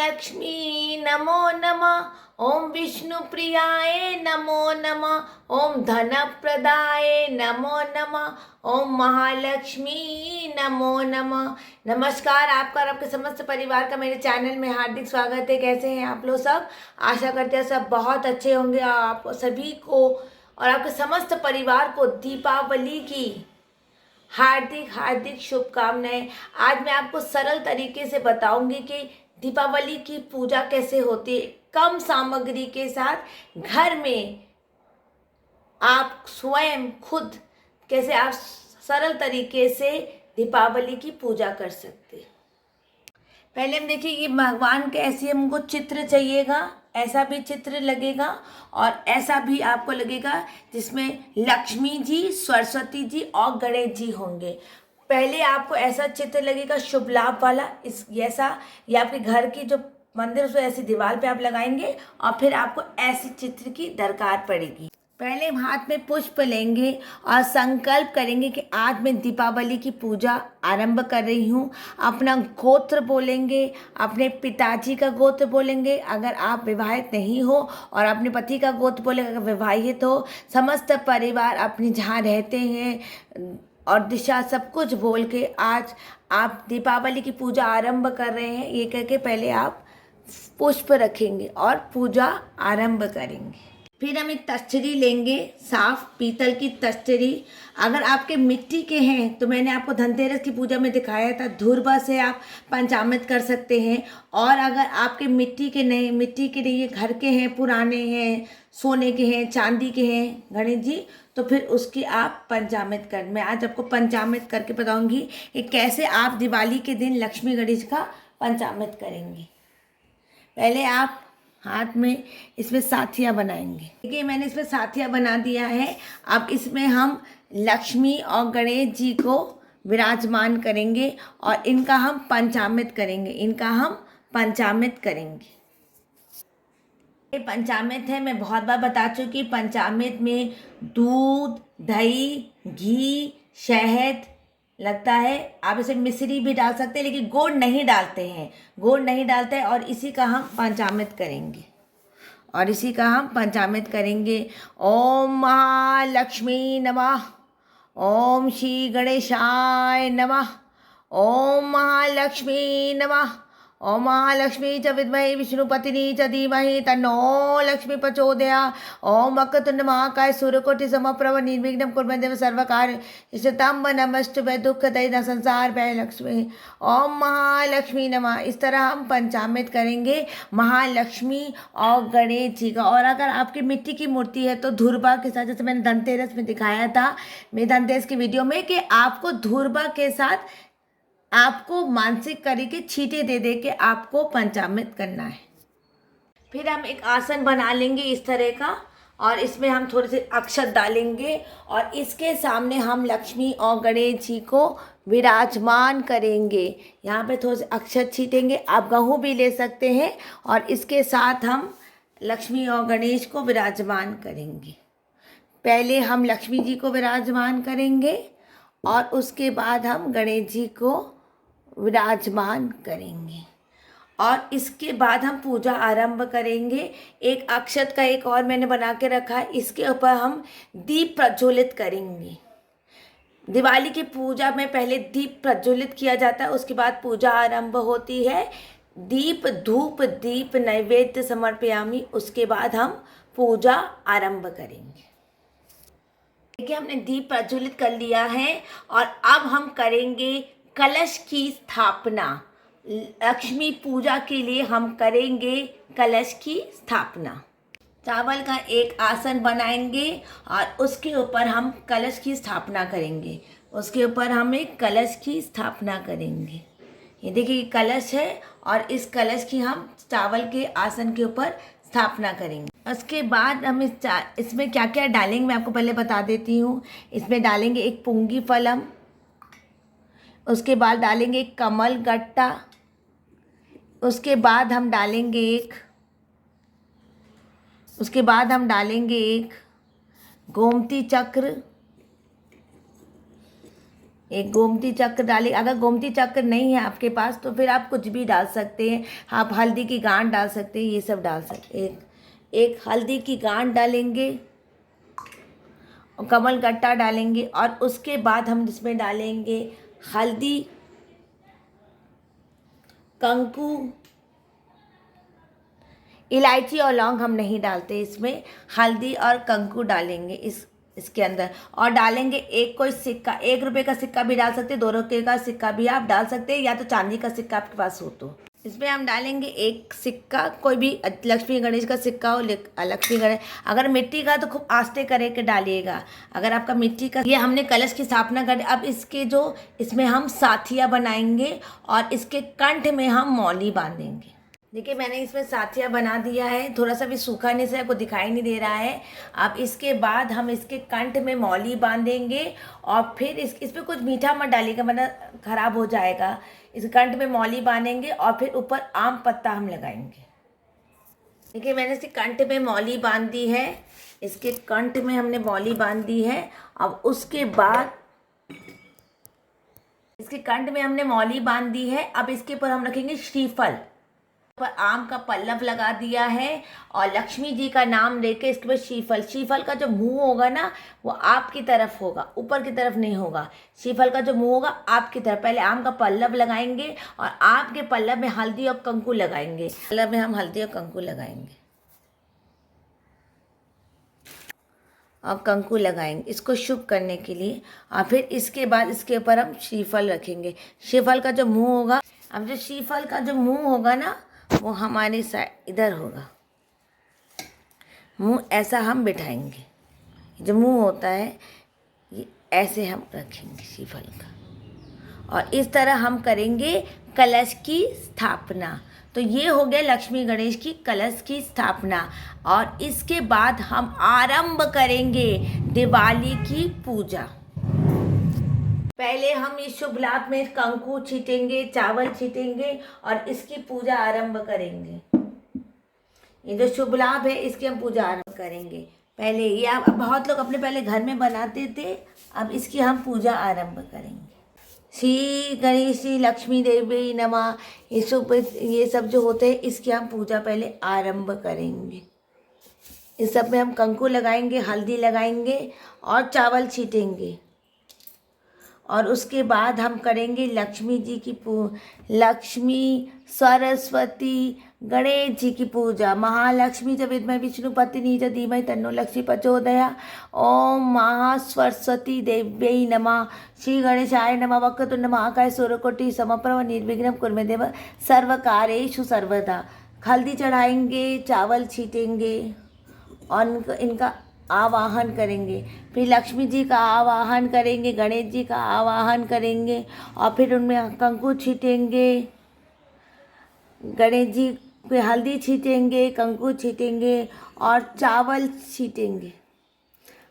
महालक्ष्मी नमो नमः। ओम विष्णुप्रियाय नमो नमः। ओम धनप्रदाय नमो नमः। ओम महालक्ष्मी नमो नमः। नमस्कार, आपका और आपके समस्त परिवार का मेरे चैनल में हार्दिक स्वागत है। कैसे हैं आप लोग सब? आशा करते हैं सब बहुत अच्छे होंगे। आप सभी को और आपके समस्त परिवार को दीपावली की हार्दिक हार्दिक शुभकामनाएं। आज मैं आपको सरल तरीके से बताऊंगी कि दीपावली की पूजा कैसे होती है। कम सामग्री के साथ घर में आप स्वयं खुद कैसे आप सरल तरीके से दीपावली की पूजा कर सकते हैं। पहले हम देखिए ये भगवान के ऐसे हमको चित्र चाहिएगा, ऐसा भी चित्र लगेगा और ऐसा भी आपको लगेगा जिसमें लक्ष्मी जी, सरस्वती जी और गणेश जी होंगे। पहले आपको ऐसा चित्र लगेगा शुभ लाभ वाला, इस ऐसा ये आपके घर की जो मंदिर उसको ऐसी दीवार पे आप लगाएंगे और फिर आपको ऐसे चित्र की दरकार पड़ेगी। पहले हम हाथ में पुष्प लेंगे और संकल्प करेंगे कि आज मैं दीपावली की पूजा आरंभ कर रही हूँ। अपना गोत्र बोलेंगे, अपने पिताजी का गोत्र बोलेंगे अगर आप विवाहित नहीं हो, और अपने पति का गोत्र बोलेंगे अगर विवाहित हो। समस्त परिवार अपने जहाँ रहते हैं और दिशा सब कुछ बोल के आज आप दीपावली की पूजा आरंभ कर रहे हैं ये कह के पहले आप पुष्प रखेंगे और पूजा आरंभ करेंगे। फिर हम एक तस्तरी लेंगे, साफ पीतल की तस्तरी। अगर आपके मिट्टी के हैं तो मैंने आपको धनतेरस की पूजा में दिखाया था, धूर्वा से आप पंचामृत कर सकते हैं। और अगर आपके मिट्टी के नहीं, मिट्टी के नहीं, घर के हैं, पुराने हैं, सोने के हैं, चांदी के हैं गणेश जी, तो फिर उसकी आप पंचामृत कर। मैं आज आपको पंचामृत करके बताऊंगी कि कैसे आप दिवाली के दिन लक्ष्मी गणेश का पंचामृत करेंगे। पहले आप हाथ में इसमें साथिया बनाएंगे। देखिए मैंने इसमें साथिया बना दिया है। अब इसमें हम लक्ष्मी और गणेश जी को विराजमान करेंगे और इनका हम पंचामृत करेंगे। ये पंचामृत है, मैं बहुत बार बता चुकी। पंचामृत में दूध, दही, घी, शहद लगता है। आप इसे मिश्री भी डाल सकते हैं लेकिन गुड़ नहीं डालते हैं, और इसी का हम पंचामृत करेंगे। ओम महालक्ष्मी नमः। ओम श्री गणेशाय नमः। ओम महालक्ष्मी नमः। ओम महालक्ष्मी च विद्महे विष्णुपत्नी च धीमहि तन्नो लक्ष्मी प्रचोदयात्। ओम वक्रतुंड महाकाय सूर्यकोटि समप्रभ निर्विघ्नं कुर्वन्देव सर्वकार्येषु नमस्तुभ्यं दुःखदयित संसार भय लक्ष्मी। ओम महालक्ष्मी नमः। इस तरह हम पंचामृत करेंगे महालक्ष्मी और गणेश जी का। और अगर आपकी मिट्टी की मूर्ति है तो धूर्वा के साथ, जैसे मैंने धनतेरस में दिखाया था मेरे धनतेरस की वीडियो में, कि आपको धूर्वा के साथ आपको मानसिक करी के छींटे दे दे के आपको पंचामृत करना है। फिर हम एक आसन बना लेंगे इस तरह का, और इसमें हम थोड़े से अक्षत डालेंगे और इसके सामने हम लक्ष्मी और गणेश जी को विराजमान करेंगे। यहाँ पे थोड़े से अक्षत छींटेंगे, आप गेहूँ भी ले सकते हैं, और इसके साथ हम लक्ष्मी और गणेश को विराजमान करेंगे। पहले हम लक्ष्मी जी को विराजमान करेंगे और उसके बाद हम गणेश जी को विराजमान करेंगे, और इसके बाद हम पूजा आरंभ करेंगे। एक अक्षत का एक और मैंने बना के रखा है, इसके ऊपर हम दीप प्रज्वलित करेंगे। दिवाली की पूजा में पहले दीप प्रज्वलित किया जाता है, उसके बाद पूजा आरंभ होती है। दीप धूप दीप नैवेद्य समर्पयामि, उसके बाद हम पूजा आरंभ करेंगे। देखिए हमने दीप प्रज्वलित कर लिया है और अब हम करेंगे कलश की स्थापना। लक्ष्मी पूजा के लिए हम करेंगे कलश की स्थापना। चावल का एक आसन बनाएंगे और उसके ऊपर हम कलश की स्थापना करेंगे। ये देखिए कलश है और इस कलश की हम चावल के आसन के ऊपर स्थापना करेंगे। उसके बाद हम इसमें क्या क्या डालेंगे मैं आपको पहले बता देती हूँ। इसमें डालेंगे एक पुंगी फलम, उसके बाद डालेंगे एक कमल गट्टा, उसके बाद हम डालेंगे एक गोमती चक्र, एक गोमती चक्र डालें। अगर गोमती चक्र नहीं है आपके पास तो फिर आप कुछ भी डाल सकते हैं। आप हल्दी की गांठ डाल सकते हैं, ये सब डाल सकते हैं। एक हल्दी की गांठ डालेंगे और कमल गट्टा डालेंगे, और उसके बाद हम इसमें डालेंगे हल्दी, कंकु, इलायची और लौंग हम नहीं डालते इसमें। हल्दी और कंकु डालेंगे इसके अंदर, और डालेंगे एक कोई सिक्का, 1 रुपये का सिक्का भी डाल सकते हैं, 2 रुपये का सिक्का भी आप डाल सकते हैं, या तो चांदी का सिक्का आपके पास हो तो। इसमें हम डालेंगे एक सिक्का, कोई भी लक्ष्मी गणेश का सिक्का हो, लक्ष्मी गणेश। अगर मिट्टी का तो खूब आस्ते करके डालिएगा। अगर आपका मिट्टी का, ये हमने कलश की स्थापना कर। अब इसके जो इसमें हम साथिया बनाएंगे और इसके कंठ में हम मौली बांधेंगे। देखिए मैंने इसमें साथिया बना दिया है, थोड़ा सा भी सूखा नहीं से आपको दिखाई नहीं दे रहा है। अब इसके बाद हम इसके कंठ में मौली बांधेंगे, और फिर इसमें कुछ मीठा मत डालिएगा वरना खराब हो जाएगा। इस कंठ में मौली बांधेंगे और फिर ऊपर आम पत्ता हम लगाएंगे। देखिए मैंने इसके कंठ में मौली बांध दी है, इसके कंठ में हमने मौली बांध दी है। अब उसके बाद इसके कंठ में हमने मौली बांध दी है। अब इसके ऊपर हम रखेंगे श्रीफल, पर आम का पल्लव लगा दिया है, और लक्ष्मी जी का नाम लेके इसके बाद श्रीफल का जो मुंह होगा ना वो आपकी तरफ होगा, ऊपर की तरफ नहीं होगा। श्रीफल का जो मुंह होगा आपकी तरफ। पहले आम का पल्लव लगाएंगे और आपके पल्लव में हल्दी और कंकु लगाएंगे। पल्लव में हम हल्दी और कंकु लगाएंगे और कंकु लगाएंगे इसको शुभ करने के लिए। और फिर इसके बाद इसके ऊपर हम श्रीफल रखेंगे। श्रीफल का जो मुंह होगा, अब जो श्रीफल का जो मुंह होगा ना वो हमारे साइड इधर होगा, मुंह ऐसा हम बिठाएंगे। जो मुंह होता है ये ऐसे हम रखेंगे श्रीफल का, और इस तरह हम करेंगे कलश की स्थापना। तो ये हो गया लक्ष्मी गणेश की कलश की स्थापना। और इसके बाद हम आरंभ करेंगे दिवाली की पूजा। पहले हम इस शुभ लाभ में कंकु छीटेंगे, चावल छीटेंगे और इसकी पूजा आरंभ करेंगे। ये जो शुभ लाभ है इसकी हम पूजा आरंभ करेंगे। पहले ये आप बहुत लोग अपने पहले घर में बनाते थे, अब इसकी हम पूजा आरंभ करेंगे। श्री गणेश श्री लक्ष्मी देवी नमः, ये सब जो होते हैं इसकी हम पूजा पहले आरंभ करेंगे। इस सब में हम कंकु लगाएंगे, हल्दी लगाएंगे और चावल छीटेंगे। और उसके बाद हम करेंगे लक्ष्मी जी की लक्ष्मी, सरस्वती, गणेश जी की पूजा। महालक्ष्मी च विद्महे विष्णुपत्नी च धीमहि तन्नो लक्ष्मी प्रचोदयात्। ओम महासरस्वती देव्यै नमः। श्री गणेशाय नमः। वक्रतुंड महाकाय सूर्यकोटि समप्रभ निर्विघ्नं कुरु मे देव सर्वकार्येषु सर्वदा। हल्दी चढ़ाएंगे, चावल छीटेंगे और इनका आवाहन करेंगे। फिर लक्ष्मी जी का आवाहन करेंगे, गणेश जी का आवाहन करेंगे और फिर उनमें कंकु छीटेंगे। गणेश जी पे हल्दी छीटेंगे, कंकु छीटेंगे और चावल छीटेंगे,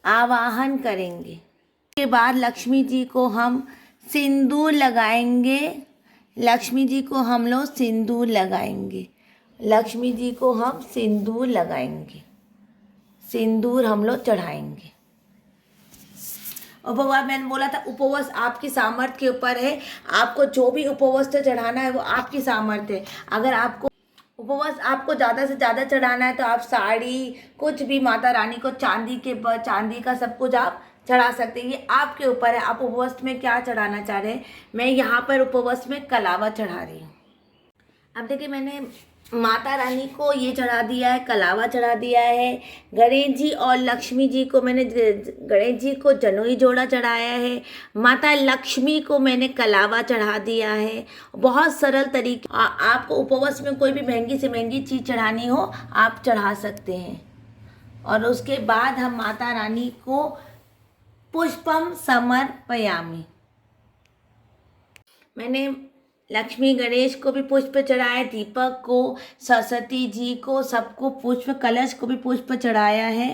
आवाहन करेंगे। उसके बाद लक्ष्मी जी को हम सिंदूर लगाएंगे। लक्ष्मी जी को हम लोग सिंदूर लगाएंगे। लक्ष्मी जी को हम सिंदूर लगाएंगे, सिंदूर हम लोग चढ़ाएंगे। उपवास मैंने बोला था, उपवास आपकी सामर्थ्य के ऊपर है। आपको जो भी उपवास चढ़ाना है वो आपकी सामर्थ्य है। अगर आपको उपवास आपको ज़्यादा से ज़्यादा चढ़ाना है तो आप साड़ी, कुछ भी माता रानी को चांदी का सब कुछ आप चढ़ा सकते हैं। ये आपके ऊपर है, आप उपवास में क्या चढ़ाना चाह रहे हैं। मैं यहाँ पर उपवास में कलावा चढ़ा रही हूँ। अब देखिए मैंने माता रानी को ये चढ़ा दिया है, कलावा चढ़ा दिया है। गणेश जी और लक्ष्मी जी को मैंने, गणेश जी को जनुई जोड़ा चढ़ाया है। माता लक्ष्मी को मैंने कलावा चढ़ा दिया है। बहुत सरल तरीके, आपको उपवास में कोई भी महंगी से महंगी चीज़ चढ़ानी हो आप चढ़ा सकते हैं। और उसके बाद हम माता रानी को पुष्पम समर्पयामि। मैंने लक्ष्मी गणेश को भी पुष्प चढ़ाया, दीपक को, सरस्वती जी को, सबको पुष्प, कलश को भी पुष्प चढ़ाया है,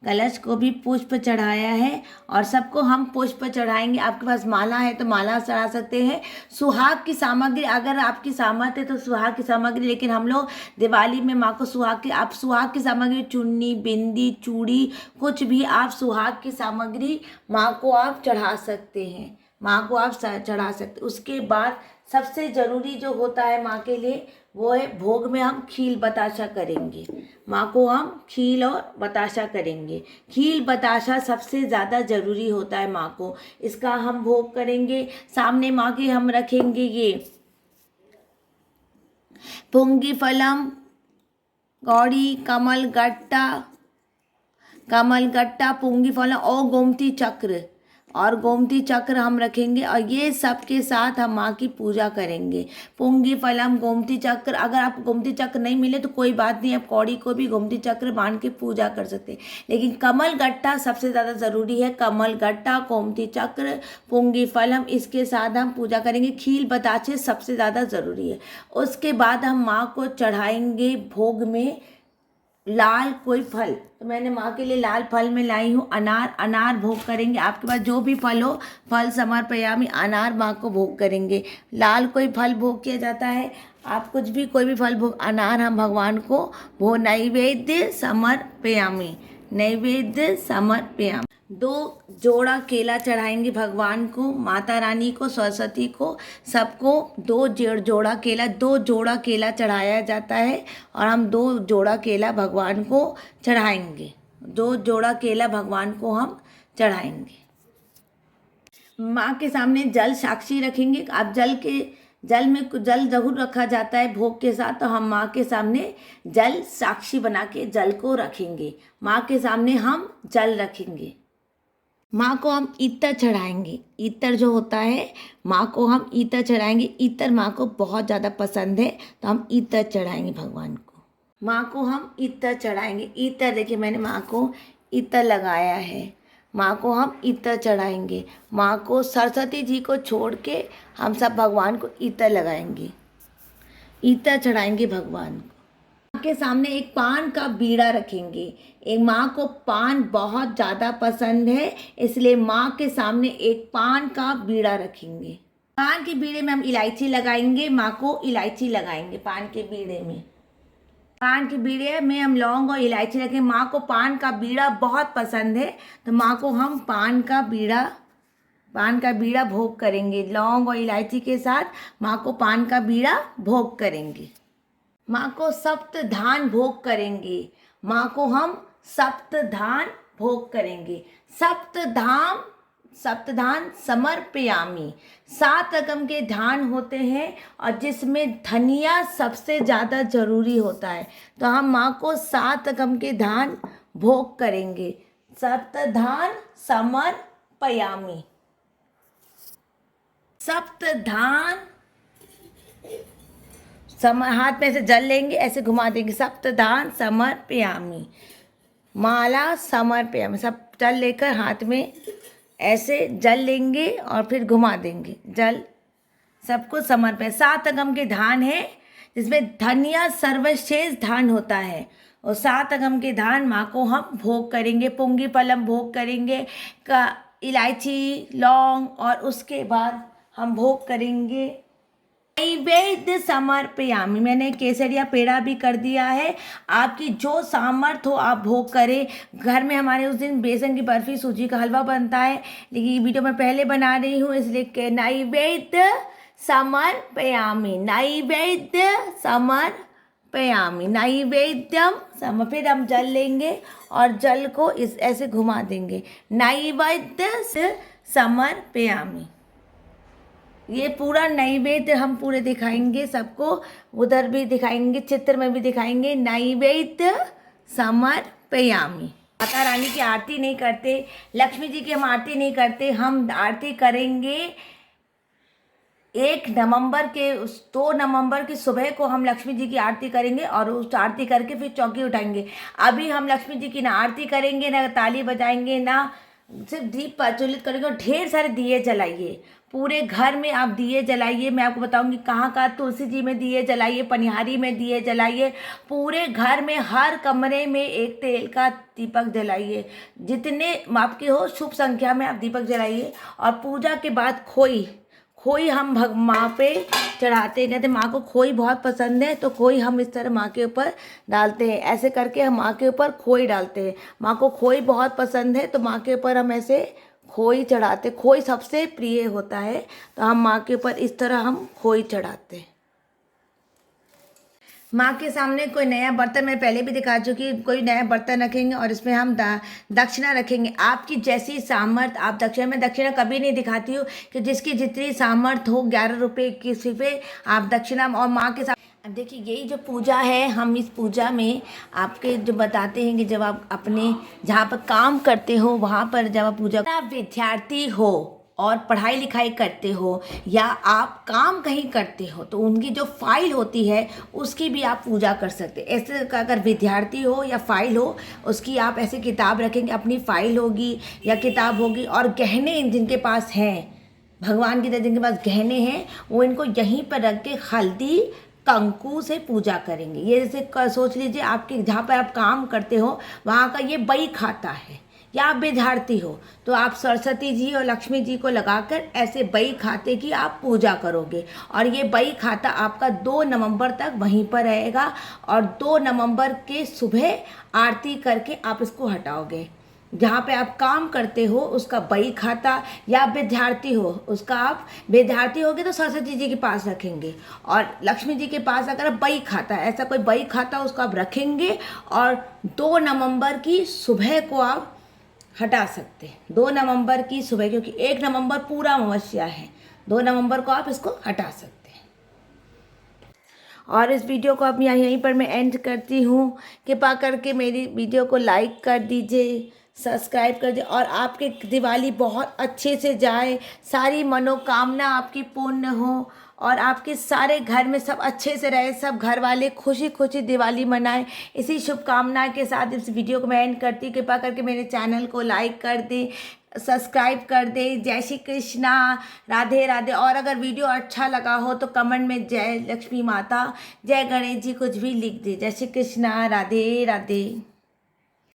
कलश को भी पुष्प चढ़ाया है और सबको हम पुष्प चढ़ाएंगे। आपके पास माला है तो माला चढ़ा सकते हैं। सुहाग की सामग्री, अगर आपकी सामर्थ्य है तो सुहाग की सामग्री, लेकिन हम लोग दिवाली में माँ को आप सुहाग की सामग्री, चुन्नी, बिंदी, चूड़ी, कुछ भी आप सुहाग की सामग्री माँ को आप चढ़ा सकते हैं। माँ को आप चढ़ा सकते। उसके बाद सबसे ज़रूरी जो होता है माँ के लिए वो है भोग में हम खील बताशा करेंगे। माँ को हम खील और बताशा करेंगे। खील बताशा सबसे ज़्यादा ज़रूरी होता है माँ को, इसका हम भोग करेंगे। सामने माँ के हम रखेंगे ये पुंगी फलम, गौड़ी, कमल गट्टा, पुंगी फलम और गोमती चक्र, हम रखेंगे और ये सब के साथ हम माँ की पूजा करेंगे। पुंगी फलम, गोमती चक्र, अगर आप गोमती चक्र नहीं मिले तो कोई बात नहीं, आप कौड़ी को भी गोमती चक्र मान के पूजा कर सकते हैं, लेकिन कमल गट्टा सबसे ज़्यादा ज़रूरी है। कमल गट्टा, गोमती चक्र, पुंगी फलम, इसके साथ हम पूजा करेंगे। खील बताशे सबसे ज़्यादा ज़रूरी है। उसके बाद हम माँ को चढ़ाएंगे भोग में लाल कोई फल। तो मैंने माँ के लिए लाल फल में लाई हूँ अनार भोग करेंगे। आपके पास जो भी फल हो, फल समर्पयामि, अनार माँ को भोग करेंगे। लाल कोई फल भोग किया जाता है, आप कुछ भी कोई भी फल भोग, अनार हम भगवान को वो नैवेद्य समर्पयामि, 2 जोड़ा केला चढ़ाएंगे भगवान को, माता रानी को, सरस्वती को, सबको 2 जोड़ा केला चढ़ाया जाता है और हम 2 जोड़ा केला भगवान को चढ़ाएंगे। 2 जोड़ा केला भगवान को हम चढ़ाएंगे। माँ के सामने जल साक्षी रखेंगे। आप जल में जल जरूर रखा जाता है भोग के साथ, तो हम माँ के सामने जल साक्षी बना के जल को रखेंगे। माँ के सामने हम जल रखेंगे। माँ को हम इत्र चढ़ाएंगे। इत्र जो होता है, माँ को हम इत्र चढ़ाएंगे। इत्र माँ को बहुत ज़्यादा पसंद है, तो हम इत्र चढ़ाएंगे भगवान को। माँ को हम इत्र चढ़ाएंगे। इत्र देखिए, मैंने माँ को इत्र लगाया है। माँ को हम इत्र चढ़ाएंगे। माँ को, सरस्वती जी को छोड़ के हम सब भगवान को इत्र लगाएंगे, इत्र चढ़ाएंगे भगवान को। माँ के सामने एक पान का बीड़ा रखेंगे। एक माँ को पान बहुत ज़्यादा पसंद है, इसलिए माँ के सामने एक पान का बीड़ा रखेंगे। पान के बीड़े में हम इलायची लगाएंगे। माँ को इलायची लगाएंगे पान के बीड़े में। पान के बीड़े में हम लौंग और इलायची रखें। माँ को पान का बीड़ा बहुत पसंद है, तो माँ को हम पान का बीड़ा भोग करेंगे। लौंग और इलायची के साथ माँ को पान का बीड़ा भोग करेंगे। माँ को सप्तधान भोग करेंगे। माँ को हम सप्तधान भोग करेंगे। सप्तधान समर्पयामि। 7 रकम के धान होते हैं और जिसमें धनिया सबसे ज़्यादा ज़रूरी होता है, तो हम माँ को 7 रकम के धान भोग करेंगे। सप्तधान समर्पयामि। सप्तधान हाथ में से जल लेंगे, ऐसे घुमा देंगे। सप्तधान समर्पयामि, माला समर्पयामि। सब जल लेकर हाथ में ऐसे जल लेंगे और फिर घुमा देंगे। जल सबको समर्पण। 7 अगम के धान है, जिसमें धनिया सर्वश्रेष्ठ धान होता है, और 7 अगम के धान माँ को हम भोग करेंगे। पुंगी फलम भोग करेंगे, इलायची, लौंग, और उसके बाद हम भोग करेंगे नैवेद्य समर्पयामि। मैंने केसरिया पेड़ा भी कर दिया है। आपकी जो सामर्थ्य हो आप भोग करें। घर में हमारे उस दिन बेसन की बर्फी, सूजी का हलवा बनता है, लेकिन ये वीडियो मैं पहले बना रही हूँ, इसलिए नैवेद्य समर्पयामि, नैवेद्य समर्पयामि, नैवेद्यम फिर हम जल लेंगे और जल को ऐसे घुमा देंगे। नैवेद्य समर्पयामि। ये पूरा नैवेद्य हम पूरे दिखाएंगे सबको, उधर भी दिखाएंगे, चित्र में भी दिखाएंगे। नैवेद्य समर्पयामि। माता रानी की आरती नहीं करते, लक्ष्मी जी की हम आरती नहीं करते। हम आरती करेंगे 2 नवंबर की सुबह को हम लक्ष्मी जी की आरती करेंगे और उस आरती करके फिर चौकी उठाएंगे। अभी हम लक्ष्मी जी की ना आरती करेंगे, ना ताली बजाएंगे, ना सिर्फ दीप प्रज्वलित करेंगे। और ढेर सारे दिए जलाइए, पूरे घर में आप दिए जलाइए। मैं आपको बताऊंगी कहाँ कहाँ। तुलसी जी में दिए जलाइए, पनिहारी में दिए जलाइए, पूरे घर में हर कमरे में एक तेल का दीपक जलाइए। जितने आपके हो शुभ संख्या में आप दीपक जलाइए। और पूजा के बाद खोई हम माँ पे चढ़ाते हैं। कहते माँ को खोई बहुत पसंद है, तो खोई हम इस तरह माँ के ऊपर डालते हैं। ऐसे करके हम माँ के ऊपर खोई डालते हैं। माँ को खोई बहुत पसंद है, तो माँ के ऊपर हम ऐसे खोई चढ़ाते, खोई सबसे प्रिय होता है, तो हम माँ के ऊपर इस तरह हम खोई चढ़ाते हैं। माँ के सामने कोई नया बर्तन, मैं पहले भी दिखा चुकी, कोई नया बर्तन रखेंगे और इसमें हम दक्षिणा रखेंगे। आपकी जैसी सामर्थ्य, आप दक्षिणा में दक्षिणा कभी नहीं दिखाती हो कि जिसकी जितनी सामर्थ्य हो 11 रुपये किसी पे आप दक्षिणा, और माँ के साथ। अब देखिए यही जो पूजा है, हम इस पूजा में आपके जो बताते हैं कि जब आप अपने जहाँ पर काम करते हो वहाँ पर जब आप पूजा, आप विद्यार्थी हो और पढ़ाई लिखाई करते हो या आप काम कहीं करते हो तो उनकी जो फाइल होती है उसकी भी आप पूजा कर सकते हैं। ऐसे अगर विद्यार्थी हो या फाइल हो उसकी आप ऐसे किताब रखेंगे, अपनी फाइल होगी या किताब होगी। और गहने जिनके पास हैं, भगवान की तरह जिनके पास गहने हैं, वो इनको यहीं पर रख के हल्दी कंकु से पूजा करेंगे। ये जैसे सोच लीजिए आपके जहाँ पर आप काम करते हो वहाँ का ये बही खाता है, या आप विद्यार्थी हो तो आप सरस्वती जी और लक्ष्मी जी को लगाकर ऐसे बही खाते की आप पूजा करोगे। और ये बही खाता आपका 2 नवंबर तक वहीं पर रहेगा और 2 नवंबर के सुबह आरती करके आप इसको हटाओगे। जहाँ पे आप काम करते हो उसका बही खाता, या विद्यार्थी हो उसका, आप विद्यार्थी होगे तो सरस्वती जी के पास रखेंगे, और लक्ष्मी जी के पास अगर बही खाता, ऐसा कोई बही खाता उसको आप रखेंगे और 2 नवंबर की सुबह को आप हटा सकते हैं। 2 नवंबर की सुबह, क्योंकि 1 नवंबर पूरा अमावस्या है, 2 नवंबर को आप इसको हटा सकते हैं। और इस वीडियो को अब यहीं पर मैं एंड करती हूँ। कृपा करके मेरी वीडियो को लाइक कर दीजिए, सब्सक्राइब कर दीजिए, और आपके दिवाली बहुत अच्छे से जाए, सारी मनोकामना आपकी पूर्ण हो और आपके सारे घर में सब अच्छे से रहे, सब घर वाले खुशी खुशी दिवाली मनाएं। इसी शुभकामना के साथ इस वीडियो को मैं एंड करती। कृपा करके मेरे चैनल को लाइक कर दें, सब्सक्राइब कर दें। जय श्री कृष्णा, राधे राधे। और अगर वीडियो अच्छा लगा हो तो कमेंट में जय लक्ष्मी माता, जय गणेश जी कुछ भी लिख दें। जय श्री कृष्णा, राधे राधे।